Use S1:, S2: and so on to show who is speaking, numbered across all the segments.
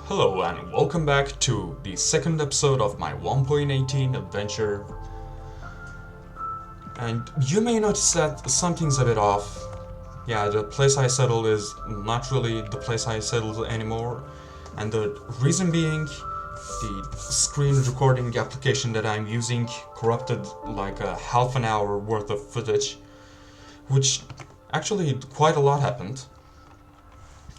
S1: Hello and welcome back to the second episode of my 1.18 adventure. And you may notice that something's a bit off. Yeah, the place I settled is not really the place I settled anymore. And the reason being, the screen recording application that I'm using corrupted like a half an hour worth of footage, which actually quite a lot happened.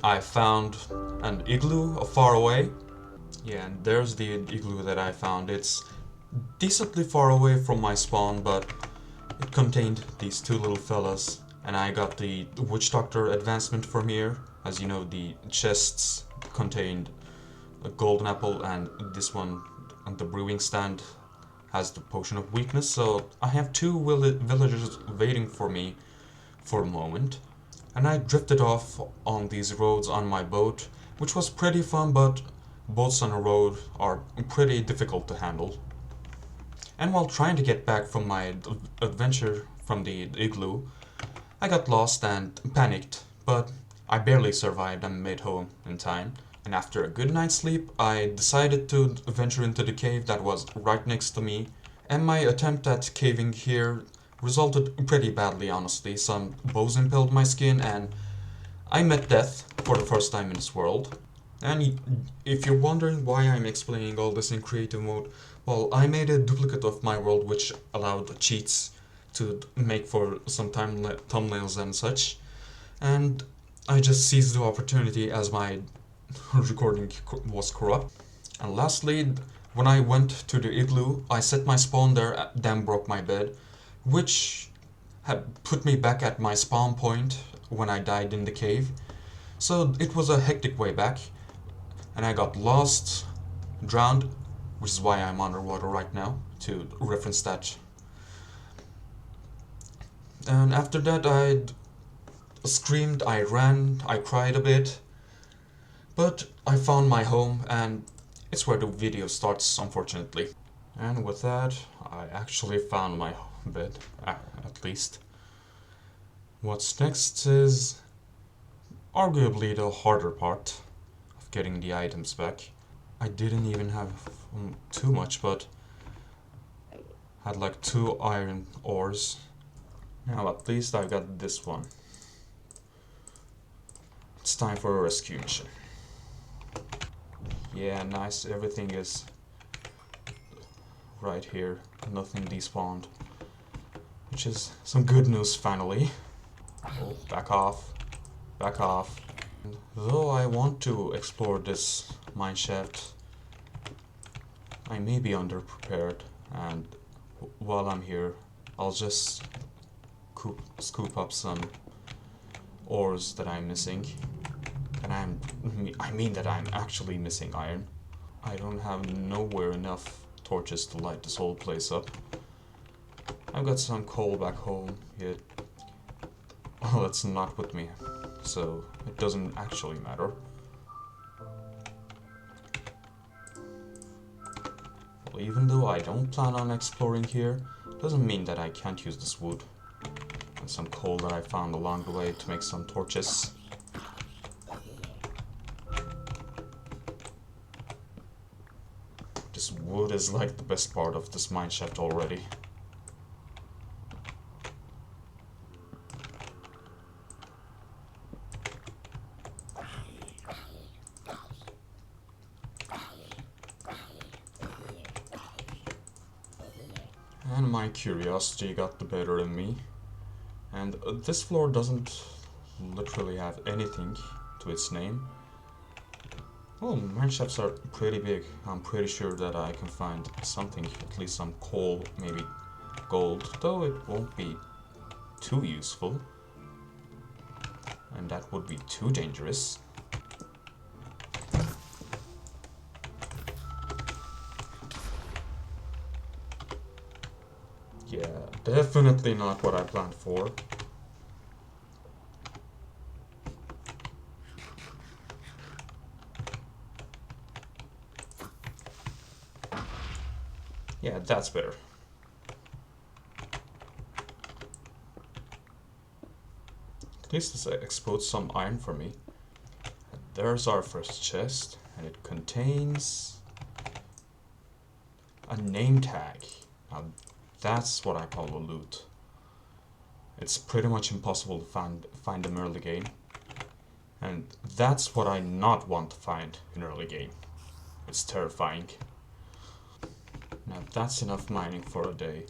S1: I found an igloo far away. Yeah, and there's the igloo that I found. It's decently far away from my spawn, but it contained these two little fellas. And I got the Witch Doctor advancement from here. As you know, the chests contained a golden apple, and this one, the brewing stand, has the potion of weakness. So I have two villagers waiting for me for a moment. And I drifted off on these roads on my boat, which was pretty fun, but boats on a road are pretty difficult to handle. And while trying to get back from my adventure from the igloo, I got lost and panicked, but I barely survived and made home in time. And after a good night's sleep, I decided to venture into the cave that was right next to me. And my attempt at caving here resulted pretty badly, honestly. Some bows impaled my skin, and I met death for the first time in this world. And if you're wondering why I'm explaining all this in creative mode, well, I made a duplicate of my world which allowed cheats to make for some thumbnails and such. And I just seized the opportunity as my recording was corrupt. And lastly, when I went to the igloo, I set my spawn there, then broke my bed, which had put me back at my spawn point when I died in the cave. So it was a hectic way back, and I got lost, drowned, which is why I'm underwater right now, to reference that. And after that, I screamed, I ran, I cried a bit, but I found my home, and it's where the video starts, unfortunately. And with that, I actually found my bed, at least. What's next is arguably the harder part of getting the items back. I didn't even have too much, but had like 2 iron ores. Now at least I got this one. It's time for a rescue mission. Yeah, nice, everything is right here. Nothing despawned, which is some good news finally. Oh, back off. Back off. Though I want to explore this mineshaft, I may be underprepared, and while I'm here, I'll just scoop up some ores that I'm missing. And I mean that I'm actually missing iron. I don't have nowhere enough torches to light this whole place up. I've got some coal back home, yet well, it's not with me, so it doesn't actually matter. Well, even though I don't plan on exploring here, doesn't mean that I can't use this wood and some coal that I found along the way to make some torches. This wood is like the best part of this mineshaft already. And my curiosity got the better of me. And this floor doesn't literally have anything to its name. Well, mineshafts are pretty big. I'm pretty sure that I can find something, at least some coal, maybe gold, though it won't be too useful. And that would be too dangerous. Yeah, definitely not what I planned for. Yeah, that's better. At least this exposed some iron for me. There's our first chest. And it contains a name tag. Now that's what I call a loot. It's pretty much impossible to find them early game. And that's what I not want to find in early game. It's terrifying. Now that's enough mining for a day.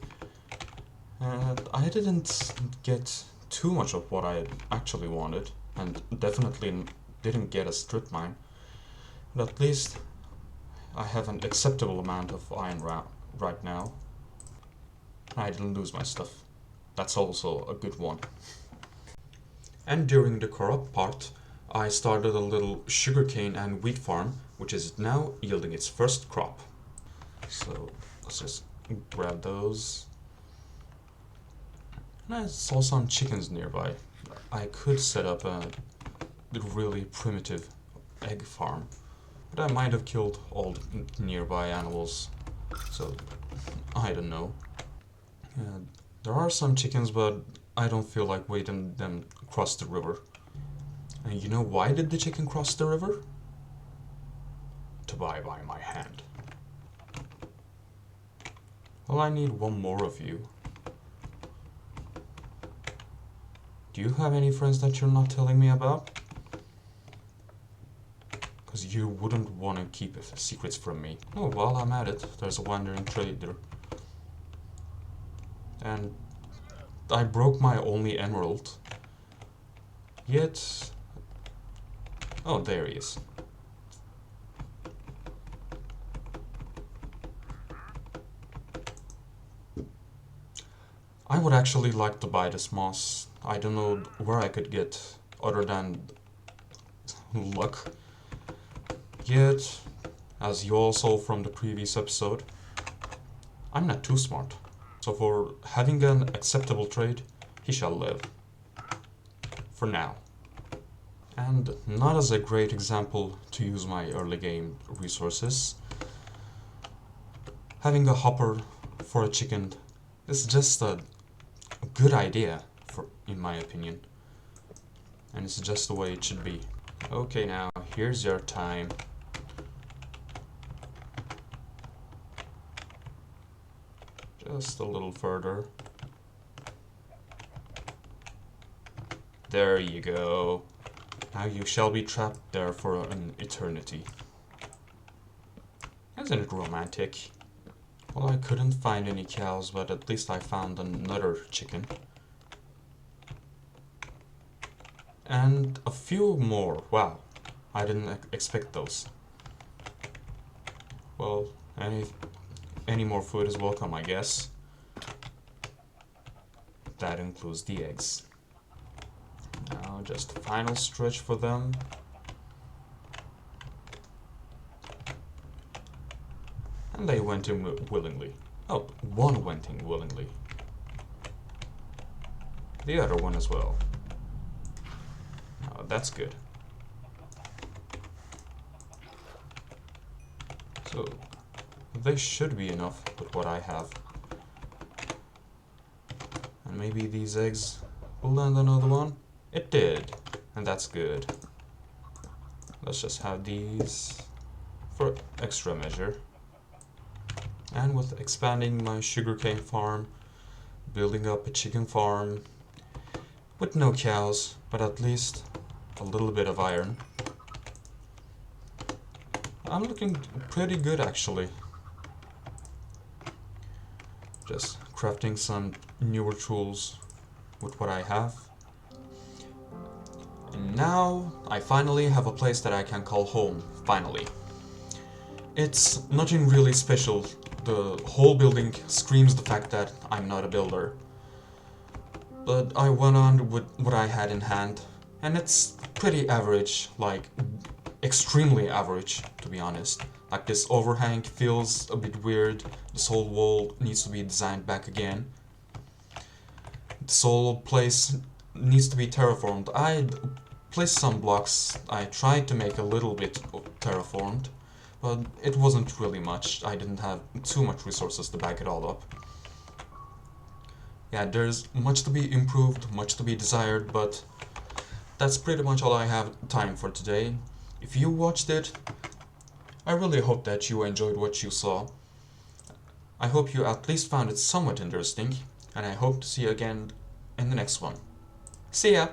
S1: And I didn't get too much of what I actually wanted, and definitely didn't get a strip mine. But at least I have an acceptable amount of iron right now. I didn't lose my stuff. That's also a good one. And during the corrupt part, I started a little sugarcane and wheat farm, which is now yielding its first crop. So let's just grab those. And I saw some chickens nearby. I could set up a really primitive egg farm, but I might have killed all the nearby animals, so I don't know. There are some chickens, but I don't feel like waiting them across the river. And you know why did the chicken cross the river? To buy by my hand. Well, I need one more of you. Do you have any friends that you're not telling me about? Because you wouldn't want to keep secrets from me. Oh, while I'm at it, there's a wandering trader. And I broke my only emerald. Yet... Oh, there he is. I would actually like to buy this moss. I don't know where I could get other than luck. Yet, as you all saw from the previous episode, I'm not too smart. So for having an acceptable trade, he shall live. For now. And not as a great example to use my early game resources, having a hopper for a chicken is just a good idea, in my opinion. And it's just the way it should be. Okay, now, here's your time. Just a little further. There you go. Now you shall be trapped there for an eternity. Isn't it romantic? Well, I couldn't find any cows, but at least I found another chicken. And a few more. Wow, I didn't expect those. Well, any more food is welcome, I guess. That includes the eggs. Now, just a final stretch for them. And they went in willingly. Oh, one went in willingly. The other one as well. Oh, that's good. So, they should be enough with what I have. And maybe these eggs will land another one. It did, and that's good. Let's just have these for extra measure. And with expanding my sugarcane farm, building up a chicken farm, with no cows, but at least a little bit of iron, I'm looking pretty good actually. Just crafting some newer tools with what I have. And now I finally have a place that I can call home, finally. It's nothing really special. The whole building screams the fact that I'm not a builder. But I went on with what I had in hand, and it's pretty average, like extremely average, to be honest. Like this overhang feels a bit weird, this whole wall needs to be designed back again. This whole place needs to be terraformed. I placed some blocks, I tried to make a little bit terraformed, but it wasn't really much. I didn't have too much resources to back it all up. Yeah, there's much to be improved, much to be desired, but that's pretty much all I have time for today. If you watched it, I really hope that you enjoyed what you saw. I hope you at least found it somewhat interesting, and I hope to see you again in the next one. See ya!